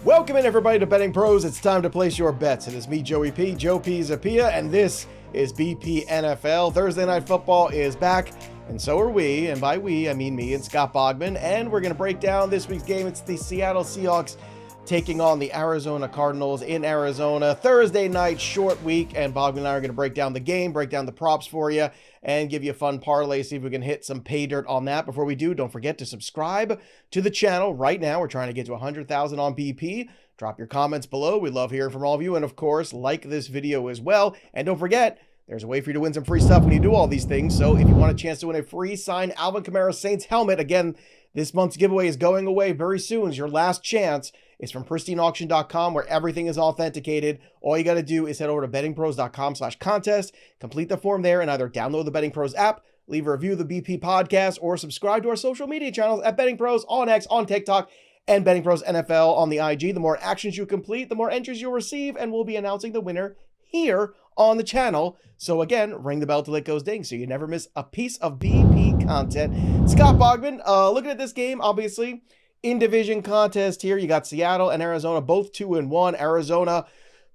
Welcome in, everybody, to Betting Pros. It's time to place your bets. It is me, Joey P, Joe Pisapia, and this is BP NFL. Thursday Night Football is back, and so are we. And by we, I mean me and Scott Bogman. And we're going to break down this week's game. It's the Seattle Seahawks taking on the Arizona Cardinals in Arizona. Thursday night, short week, and Bogman and I are going to break down the game, break down the props for you, and give you a fun parlay, see if we can hit some pay dirt on that. Before we do, don't forget to subscribe to the channel right now. We're trying to get to 100,000 on BP. Drop your comments below. We love hearing from all of you. And of course, like this video as well. And don't forget, there's a way for you to win some free stuff when you do all these things. So if you want a chance to win a free signed Alvin Kamara Saints helmet, again, this month's giveaway is going away very soon. It's your last chance. It's from pristineauction.com, where everything is authenticated. All you got to do is head over to bettingpros.com/contest, complete the form there, and either download the Betting Pros app, leave a review of the BP podcast, or subscribe to our social media channels at Betting Pros on X, on TikTok, and Betting Pros NFL on the IG. The more actions you complete, the more entries you'll receive, and we'll be announcing the winner here on the channel. So again, ring the bell till it goes ding so you never miss a piece of BP content. Scott Bogman, looking at this game, obviously, in division contest here, you got Seattle and Arizona, both 2-1. Arizona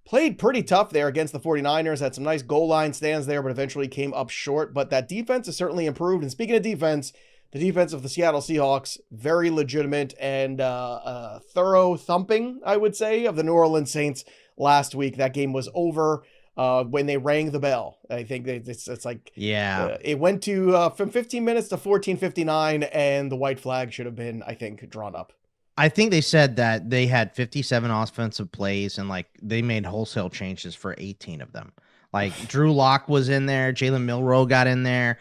played pretty tough there against the 49ers, had some nice goal line stands there, but eventually came up short. But that defense has certainly improved. And speaking of defense, the defense of the Seattle Seahawks, very legitimate and thorough thumping, I would say, of the New Orleans Saints last week. That game was over when they rang the bell. I think it's like, yeah, it went to from 15 minutes to 14:59, and the white flag should have been, I think, drawn up. I think they said that they had 57 offensive plays and like they made wholesale changes for 18 of them. Like Drew Lock was in there, Jalen Milroe got in there,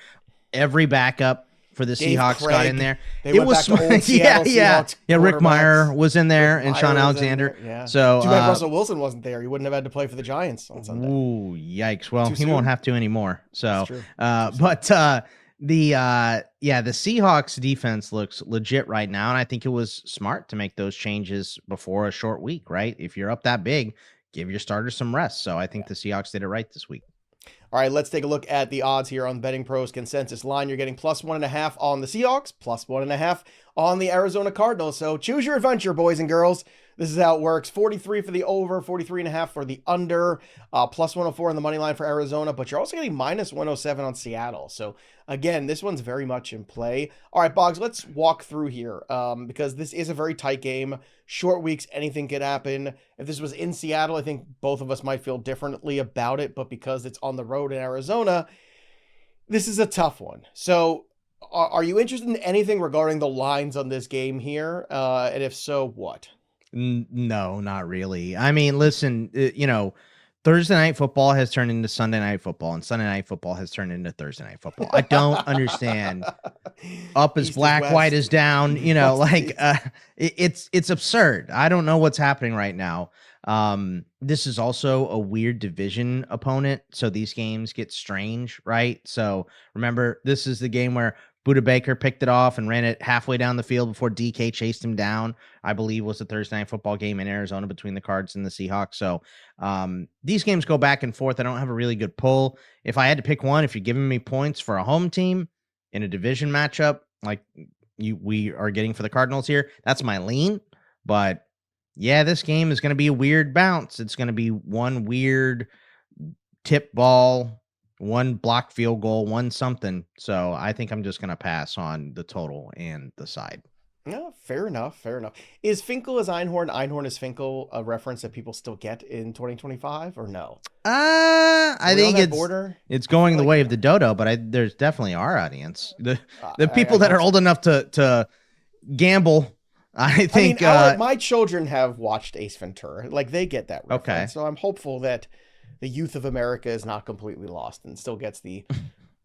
every backup for the Dave Seahawks Craig, got in there. It was smart. Yeah. Rick Meyer was in there and Sean Alexander. Yeah. So too bad Russell Wilson wasn't there. He wouldn't have had to play for the Giants on Sunday. Ooh, yikes. Well, he won't have to anymore. So, That's the Seahawks defense looks legit right now, and I think it was smart to make those changes before a short week, right? If you're up that big, give your starters some rest. So I think the Seahawks did it right this week. All right, let's take a look at the odds here on Betting Pros consensus line. You're getting +1.5 on the Seahawks, +1.5 on the Arizona Cardinals. So choose your adventure, boys and girls. This is how it works. 43 for the over, 43.5 for the under, +104 on the money line for Arizona, but you're also getting -107 on Seattle. So again, this one's very much in play. All right, Boggs, let's walk through here because this is a very tight game. Short weeks, anything could happen. If this was in Seattle, I think both of us might feel differently about it, but because it's on the road in Arizona, this is a tough one. So are you interested in anything regarding the lines on this game here? And if so, what? No, not really. I mean, listen, Thursday night football has turned into Sunday night football, and Sunday night football has turned into Thursday night football. I don't understand. Up is black, white is down. It's absurd. I don't know what's happening right now. This is also a weird division opponent, so these games get strange, right? So remember, this is the game where Budda Baker picked it off and ran it halfway down the field before DK chased him down. I believe was the Thursday night football game in Arizona between the Cards and the Seahawks. So these games go back and forth. I don't have a really good pull. If I had to pick one, if you're giving me points for a home team in a division matchup, like we are getting for the Cardinals here, that's my lean. But yeah, this game is going to be a weird bounce. It's going to be one weird tip ball, one block field goal, one something. So I think I'm just going to pass on the total and the side. No, fair enough. Fair enough. Is Finkel as Einhorn, Einhorn is Finkel a reference that people still get in 2025 or no? I think it's going the way of the dodo, but there's definitely our audience. The people that are old enough to gamble. I think my children have watched Ace Ventura. Like they get that reference. Okay. So I'm hopeful that the youth of America is not completely lost and still gets the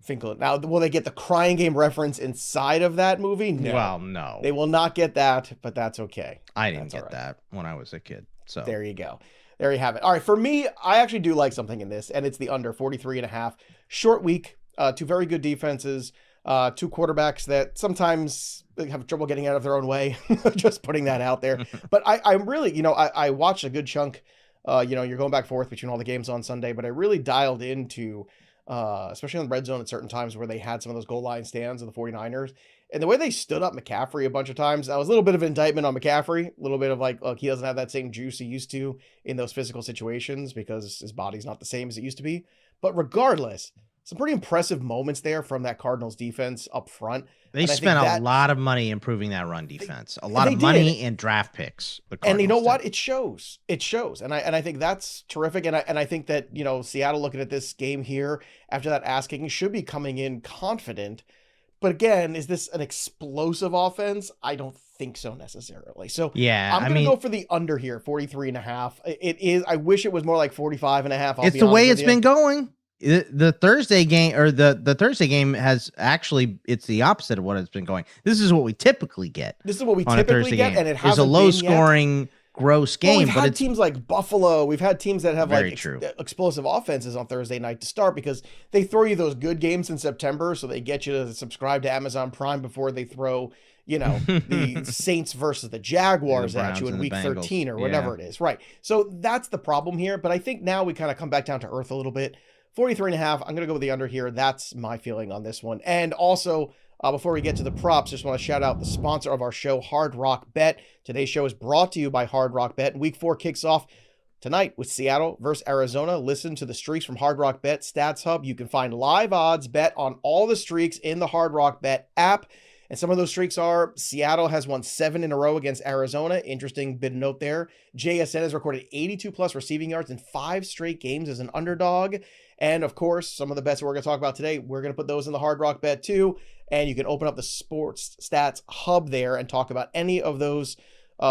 Finkel. Now, will they get the Crying Game reference inside of that movie? No. Well, no. They will not get that, but that's okay. I didn't get that when I was a kid. So there you go. There you have it. All right, for me, I actually do like something in this, and it's the under 43.5. Short week, two very good defenses, two quarterbacks that sometimes have trouble getting out of their own way. Just putting that out there. But I'm really, I watched a good chunk. You're going back and forth between all the games on Sunday, but I really dialed into, especially on the red zone at certain times where they had some of those goal line stands of the 49ers. And the way they stood up McCaffrey a bunch of times, that was a little bit of an indictment on McCaffrey, a little bit of like, look, he doesn't have that same juice he used to in those physical situations because his body's not the same as it used to be. But regardless, some pretty impressive moments there from that Cardinals defense up front. They spent a lot of money improving that run defense, a lot of money and draft picks. And you know what? It shows. It shows. And I think that's terrific. And I think that, you know, Seattle looking at this game here after that ass kicking should be coming in confident. But again, is this an explosive offense? I don't think so necessarily. So yeah, I'm going to go for the under here, 43.5. It is. I wish it was more like 45.5. It's the way it's been going. The Thursday game or the Thursday game has actually, it's the opposite of what it's been going. This is what we typically get. This is what we typically get. And it has a low scoring, gross game. We've had teams like Buffalo. We've had teams that have like explosive offenses on Thursday night to start because they throw you those good games in September. So they get you to subscribe to Amazon Prime before they throw, you know, the Saints versus the Jaguars at you in week 13 or whatever it is. Right. So that's the problem here. But I think now we kind of come back down to earth a little bit. 43.5. I'm going to go with the under here. That's my feeling on this one. And also, before we get to the props, just want to shout out the sponsor of our show, Hard Rock Bet. Today's show is brought to you by Hard Rock Bet. Week 4 kicks off tonight with Seattle versus Arizona. Listen to the streaks from Hard Rock Bet Stats Hub. You can find live odds, bet on all the streaks in the Hard Rock Bet app. And some of those streaks are Seattle has won 7 in a row against Arizona. Interesting bit of note there. JSN has recorded 82 plus receiving yards in 5 straight games as an underdog. And of course, some of the bets we're going to talk about today, we're going to put those in the Hard Rock Bet too. And you can open up the Sports Stats Hub there and talk about any of those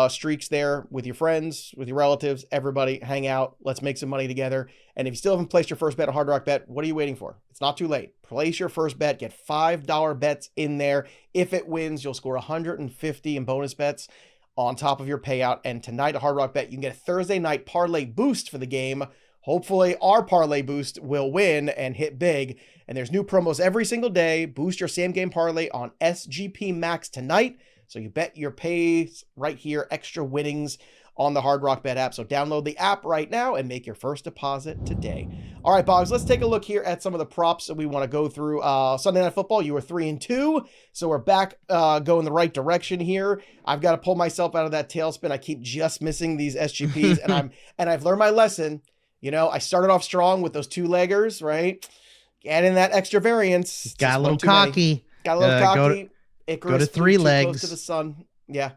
streaks there with your friends, with your relatives, everybody. Hang out. Let's make some money together. And if you still haven't placed your first bet on Hard Rock Bet, what are you waiting for? It's not too late. Place your first bet. Get $5 bets in there. If it wins, you'll score 150 in bonus bets on top of your payout. And tonight at Hard Rock Bet, you can get a Thursday night parlay boost for the game. Hopefully our parlay boost will win and hit big. And there's new promos every single day. Boost your same game parlay on SGP Max tonight. So you bet your pays right here, extra winnings on the Hard Rock Bet app. So download the app right now and make your first deposit today. All right, Boggs, let's take a look here at some of the props that we want to go through. Sunday Night Football, you were 3-2. So we're back going the right direction here. I've got to pull myself out of that tailspin. I keep just missing these SGPs and I've learned my lesson. You know, I started off strong with those 2-leggers, right? Add in that extra variance. Got a little cocky. Got a little cocky. Go to 3 legs. Close to the sun. Yeah.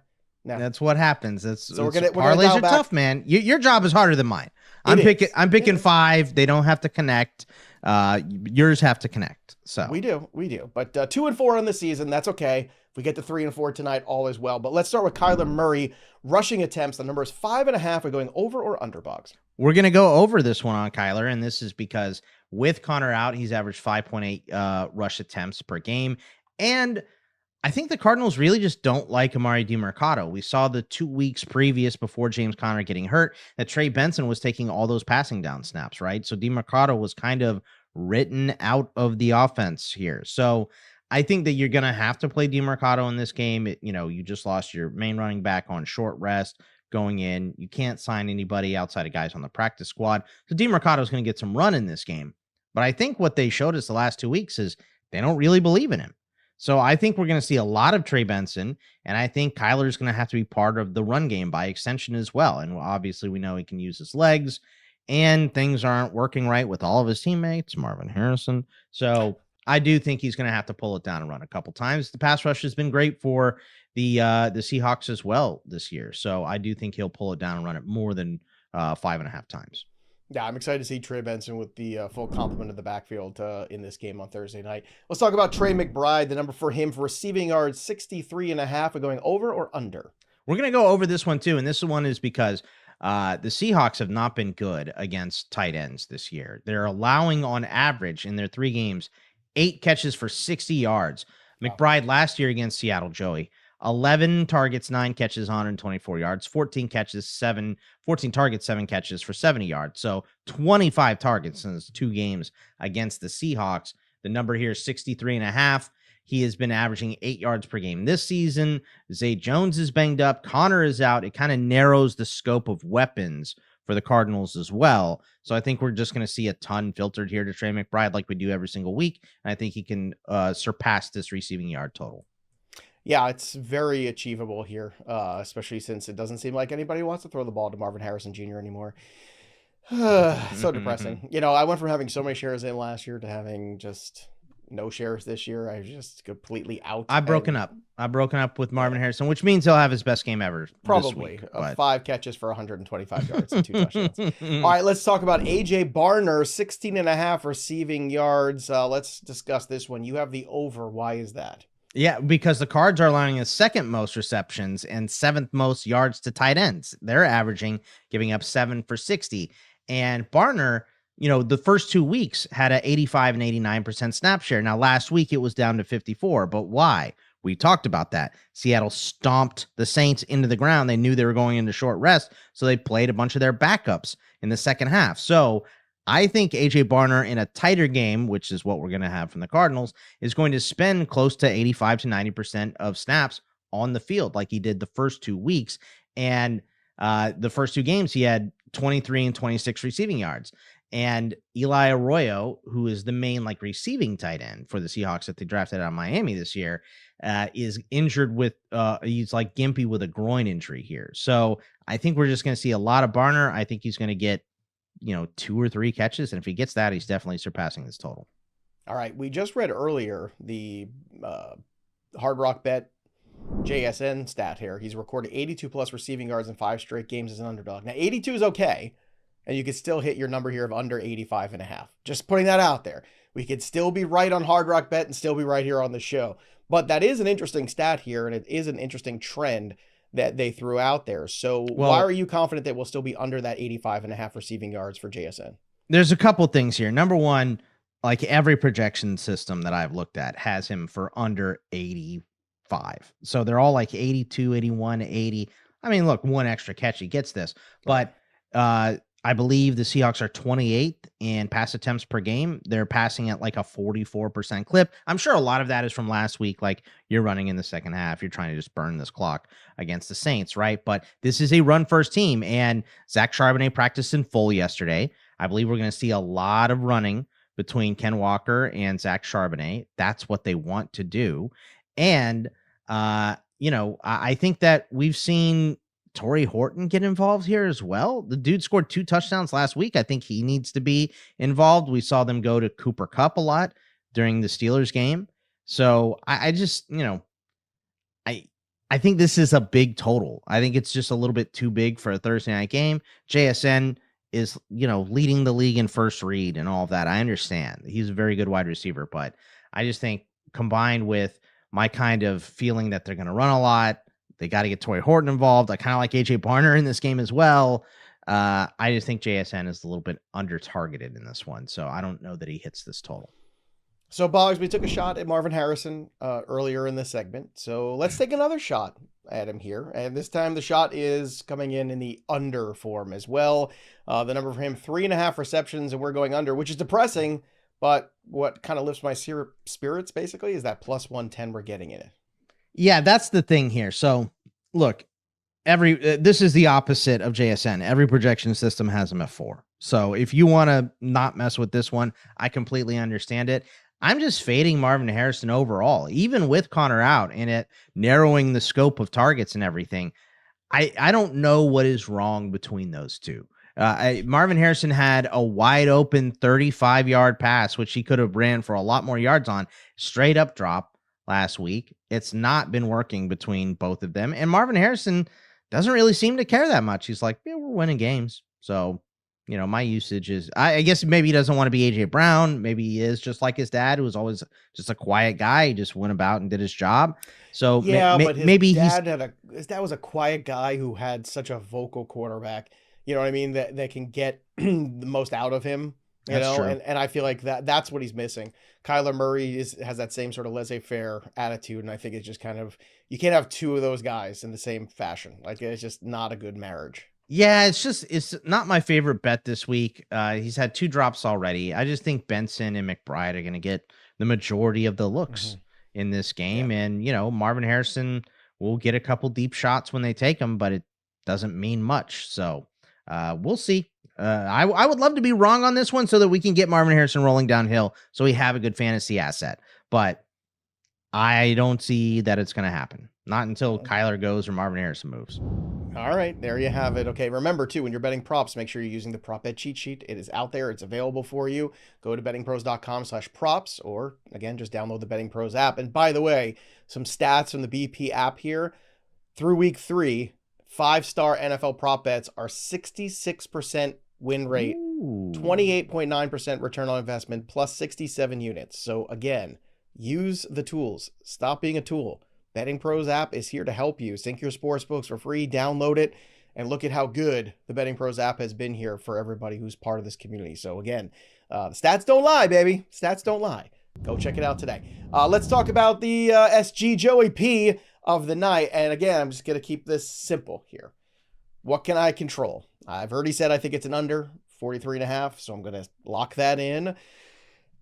No. That's what happens. We're gonna parlays are tough, man. Your job is harder than mine. I'm picking 5. They don't have to connect. Yours have to connect. So we do. But 2-4 on the season. That's okay. If we get to 3-4 tonight, all is well. But let's start with Kyler Murray rushing attempts. The number is 5.5. We're going over or under, Boggs? We're going to go over this one on Kyler, and this is because with Connor out, he's averaged 5.8 rush attempts per game. And I think the Cardinals really just don't like Amari DiMercato. We saw the 2 weeks previous before James Conner getting hurt that Trey Benson was taking all those passing down snaps, right? So DiMercato was kind of written out of the offense here. So I think that you're going to have to play DiMercato in this game. You just lost your main running back on short rest going in. You can't sign anybody outside of guys on the practice squad. So DiMercato is going to get some run in this game. But I think what they showed us the last 2 weeks is they don't really believe in him. So I think we're going to see a lot of Trey Benson, and I think Kyler is going to have to be part of the run game by extension as well. And obviously we know he can use his legs, and things aren't working right with all of his teammates, Marvin Harrison. So I do think he's going to have to pull it down and run a couple times. The pass rush has been great for the Seahawks as well this year. So I do think he'll pull it down and run it more than 5.5 times. Yeah, I'm excited to see Trey Benson with the full complement of the backfield in this game on Thursday night. Let's talk about Trey McBride. The number for him for receiving yards, 63.5. We're going over or under? We're going to go over this one too. And this one is because the Seahawks have not been good against tight ends this year. They're allowing on average in their 3 games, 8 catches for 60 yards. McBride last year against Seattle, Joey, 11 targets, 9 catches, 124 yards, 14 targets, 7 catches for 70 yards. So 25 targets in his 2 games against the Seahawks. The number here is 63.5. He has been averaging 8 yards per game this season. Zay Jones is banged up. Connor is out. It kind of narrows the scope of weapons for the Cardinals as well. So I think we're just going to see a ton filtered here to Trey McBride like we do every single week. And I think he can surpass this receiving yard total. Yeah, it's very achievable here, especially since it doesn't seem like anybody wants to throw the ball to Marvin Harrison Jr. anymore. So depressing. I went from having so many shares in last year to having just no shares this year. I was just completely out. I've broken And up. I've broken up with Marvin yeah, Harrison, which means he'll have his best game ever this probably week. But 5 catches for 125 yards and 2 touchdowns. All right, let's talk about AJ Barner, 16.5 receiving yards. Let's discuss this one. You have the over. Why is that? Yeah, because the Cards are allowing the second most receptions and seventh most yards to tight ends. They're averaging, giving up 7 for 60. And Barner, the first 2 weeks had an 85 and 89% snap share. Now, last week it was down to 54. But why? We talked about that. Seattle stomped the Saints into the ground. They knew they were going into short rest, so they played a bunch of their backups in the second half. So I think AJ Barner in a tighter game, which is what we're going to have from the Cardinals, is going to spend close to 85 to 90% of snaps on the field like he did the first 2 weeks. And the first 2 games, he had 23 and 26 receiving yards. And Eli Arroyo, who is the main receiving tight end for the Seahawks that they drafted out of Miami this year, is injured with he's gimpy with a groin injury here. So I think we're just going to see a lot of Barner. I think he's going to get 2 or 3 catches. And if he gets that, he's definitely surpassing this total. All right. We just read earlier the Hard Rock Bet JSN stat here. He's recorded 82 plus receiving yards in 5 straight games as an underdog. Now, 82 is okay. And you could still hit your number here of under 85.5. Just putting that out there. We could still be right on Hard Rock Bet and still be right here on the show. But that is an interesting stat here. And it is an interesting trend that they threw out there. So why are you confident that we'll still be under that 85.5 receiving yards for JSN? There's a couple things here. Number one, every projection system that I've looked at has him for under 85. So they're all 82, 81, 80. I mean, look, 1 extra catch, he gets this. But I believe the Seahawks are 28th in pass attempts per game. They're passing at a 44% clip. I'm sure a lot of that is from last week. You're running in the second half. You're trying to just burn this clock against the Saints, right? But this is a run-first team, and Zach Charbonnet practiced in full yesterday. I believe we're going to see a lot of running between Ken Walker and Zach Charbonnet. That's what they want to do. And, I think that we've seen Torrey Horton get involved here as well. The dude scored 2 touchdowns last week. I think he needs to be involved. We saw them go to Cooper Kupp a lot during the Steelers game. So I just, I think this is a big total. I think it's just a little bit too big for a Thursday night game. JSN is, leading the league in first read and all of that. I understand. He's a very good wide receiver, but I just think combined with my kind of feeling that they're going to run a lot, they got to get Torrey Horton involved. I kind of like AJ Barner in this game as well. I just think JSN is a little bit under targeted in this one. So I don't know that he hits this total. So Boggs, we took a shot at Marvin Harrison earlier in this segment. So let's take another shot at him here. And this time the shot is coming in the under form as well. The number for him, 3.5 receptions, and we're going under, which is depressing. But what kind of lifts my spirits basically is that plus 110 we're getting in it. Yeah, that's the thing here. So, look, this is the opposite of JSN. Every projection system has him at 4. So, if you want to not mess with this one, I completely understand it. I'm just fading Marvin Harrison overall, even with Connor out and it narrowing the scope of targets and everything. I don't know what is wrong between those two. Marvin Harrison had a wide open 35-yard pass, which he could have ran for a lot more yards on, straight up drop last week. It's not been working between both of them. And Marvin Harrison doesn't really seem to care that much. He's like, yeah, we're winning games. So, my usage is, I guess maybe he doesn't want to be AJ Brown. Maybe he is just like his dad, who was always just a quiet guy. He just went about and did his job. So yeah, but maybe his dad was a quiet guy who had such a vocal quarterback. You know what I mean? That can get the most out of him. That's true. And I feel like that's what he's missing. Kyler Murray has that same sort of laissez-faire attitude, and I think it's just kind of, you can't have 2 of those guys in the same fashion. It's just not a good marriage. Yeah, it's not my favorite bet this week. He's had 2 drops already. I just think Benson and McBride are going to get the majority of the looks in this game. Yeah. And, Marvin Harrison will get a couple deep shots when they take them, but it doesn't mean much. So we'll see. I would love to be wrong on this one so that we can get Marvin Harrison rolling downhill so we have a good fantasy asset. But I don't see that it's going to happen. Not until Kyler goes or Marvin Harrison moves. All right, there you have it. Okay, remember too, when you're betting props, make sure you're using the prop bet cheat sheet. It is out there. It's available for you. Go to bettingpros.com/props, or again, just download the Betting Pros app. And by the way, some stats from the BP app here. Through week 3, 5-star NFL prop bets are 66% win rate, 28.9% return on investment, plus 67 units. So again, use the tools. Stop being a tool. Betting Pros app is here to help you. Sync your sports books for free, download it, and look at how good the Betting Pros app has been here for everybody who's part of this community. So again, the stats don't lie, baby. Stats don't lie. Go check it out today. Let's talk about the SG Joey P of the night. And again, I'm just going to keep this simple here. What can I control? I've already said I think it's an under 43.5, so I'm going to lock that in.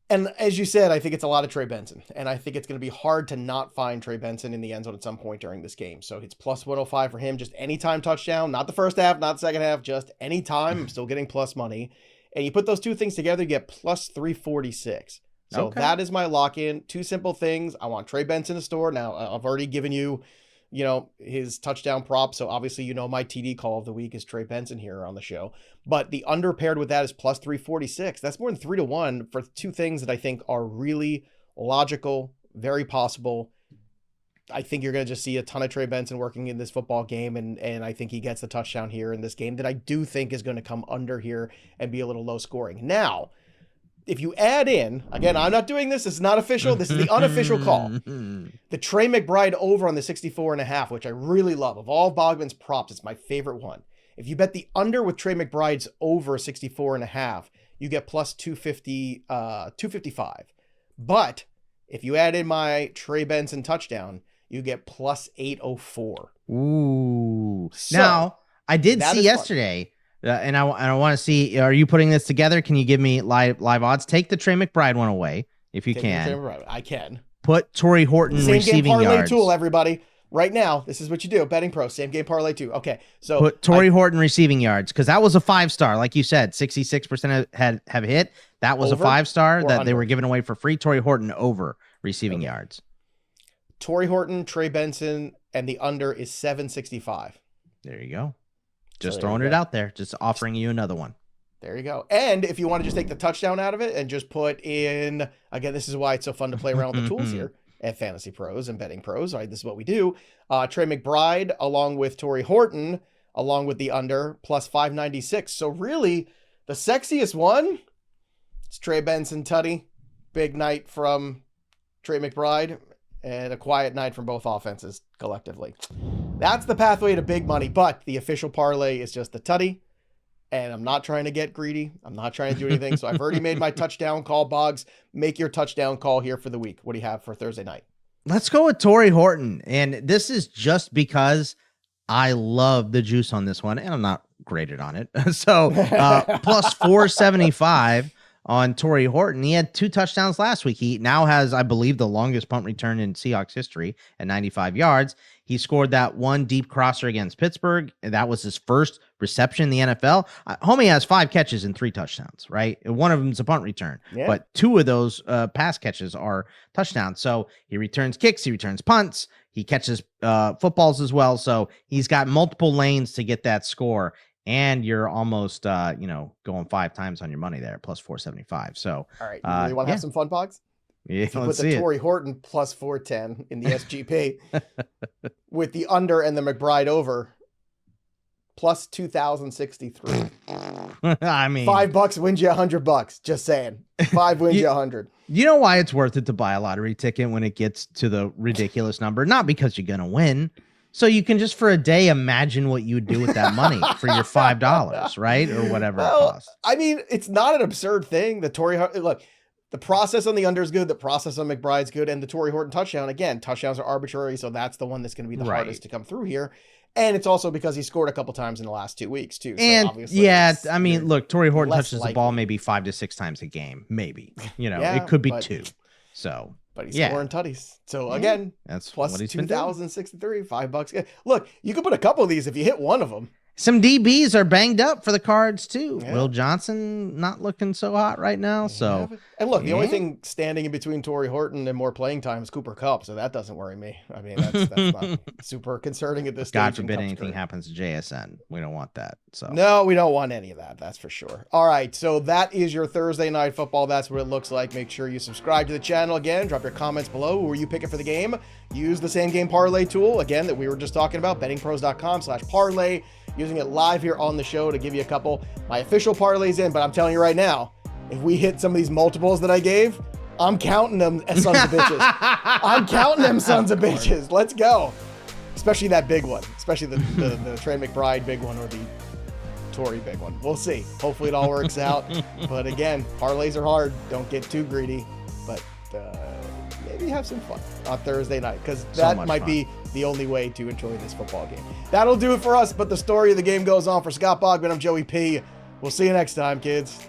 And as you said, I think it's a lot of Trey Benson. And I think it's going to be hard to not find Trey Benson in the end zone at some point during this game. So it's plus 105 for him, just anytime touchdown, not the first half, not the second half, just anytime. I'm still getting plus money. And you put those two things together, you get plus 346. So that is my lock-in. Two simple things. I want Trey Benson to store. Now, I've already given you, his touchdown prop. So obviously, my TD call of the week is Trey Benson here on the show. But the under paired with that is plus 346. That's more than 3-1 for two things that I think are really logical, very possible. I think you're going to just see a ton of Trey Benson working in this football game. And I think he gets the touchdown here in this game that I do think is going to come under here and be a little low scoring. Now, if you add in, again, I'm not doing this. This is not official. This is the unofficial call. The Trey McBride over on the 64.5, which I really love. Of all Bogman's props, it's my favorite one. If you bet the under with Trey McBride's over 64.5, you get plus 255. But if you add in my Trey Benson touchdown, you get plus 804. Ooh. So, now, I did see yesterday... and I want to see, are you putting this together? Can you give me live odds? Take the Trey McBride one away if you can. I can. Put Torrey Horton receiving yards. Same game parlay tool, everybody. Right now, this is what you do. Betting Pro, same game parlay too. Okay, so put Torrey Horton receiving yards, because that was a 5-star, like you said, 66% have hit. That was a 5-star that they were giving away for free. Torrey Horton over receiving yards. Torrey Horton, Trey Benson, and the under is 765. There you go. Just throwing it out there, just offering you another one. There you go. And if you want to just take the touchdown out of it and just put in, again, this is why it's so fun to play around with the tools here at Fantasy Pros and Betting Pros. All right, this is what we do. Trey McBride, along with Torrey Horton, along with the under, plus 596. So really, the sexiest one is Trey Benson Tutty. Big night from Trey McBride, and a quiet night from both offenses collectively. That's the pathway to big money, but the official parlay is just the Tutty, and I'm not trying to get greedy. I'm not trying to do anything, so I've already made my touchdown call. Boggs, make your touchdown call here for the week. What do you have for Thursday night? Let's go with Torrey Horton, and this is just because I love the juice on this one, and I'm not graded on it. So plus 475 on Torrey Horton. He had 2 touchdowns last week. He now has, I believe, the longest punt return in Seahawks history at 95 yards. He scored that one deep crosser against Pittsburgh, and that was his first reception in the NFL. Homie has 5 catches and 3 touchdowns, right? One of them is a punt return, but 2 of those pass catches are touchdowns. So he returns kicks, he returns punts, he catches footballs as well. So he's got multiple lanes to get that score. And you're almost, going 5 times on your money there, plus 475. So, all right, you really want to have some fun, Boggs? Yeah, if you put the Torrey Horton plus 410 in the SGP with the under and the McBride over, plus 2,063. I mean, $5 wins you $100. Just saying, 5 wins you 100. You know why it's worth it to buy a lottery ticket when it gets to the ridiculous number? Not because you're gonna win. So you can just for a day imagine what you would do with that money for your $5, right? Or whatever it costs. I mean, it's not an absurd thing. Look, the process on the under is good. The process on McBride's good. And the Torrey Horton touchdown, again, touchdowns are arbitrary. So that's the one that's going to be the hardest to come through here. And it's also because he scored a couple times in the last 2 weeks too. So and obviously I mean, look, Torrey Horton touches the ball maybe 5 to 6 times a game. Maybe, it could be 2. So. But he's scoring tutties. So again, that's plus 2,063, $5. Look, you could put a couple of these if you hit one of them. Some DBs are banged up for the Cards too. Yeah. Will Johnson not looking so hot right now. So, and look, the only thing standing in between Torrey Horton and more playing time is Cooper Kupp, so that doesn't worry me. I mean, that's not super concerning at this stage. God forbid anything happens to JSN. We don't want that. So no, we don't want any of that. That's for sure. All right, so that is your Thursday night football. That's what it looks like. Make sure you subscribe to the channel again. Drop your comments below. Who are you picking for the game? Use the same game parlay tool again that we were just talking about. BettingPros.com/parlay. Using it live here on the show to give you a couple. My official parlays in, but I'm telling you right now, if we hit some of these multiples that I gave, I'm counting them as sons of bitches. I'm counting them sons of bitches. Let's go. Especially that big one. Especially the Trey McBride big one or the Torrey big one. We'll see. Hopefully it all works out. But again, parlays are hard. Don't get too greedy. But maybe have some fun on Thursday night, because that might be the only way to enjoy this football game. That'll do it for us, but the story of the game goes on. For Scott Bogman, I'm Joey P. We'll see you next time, kids.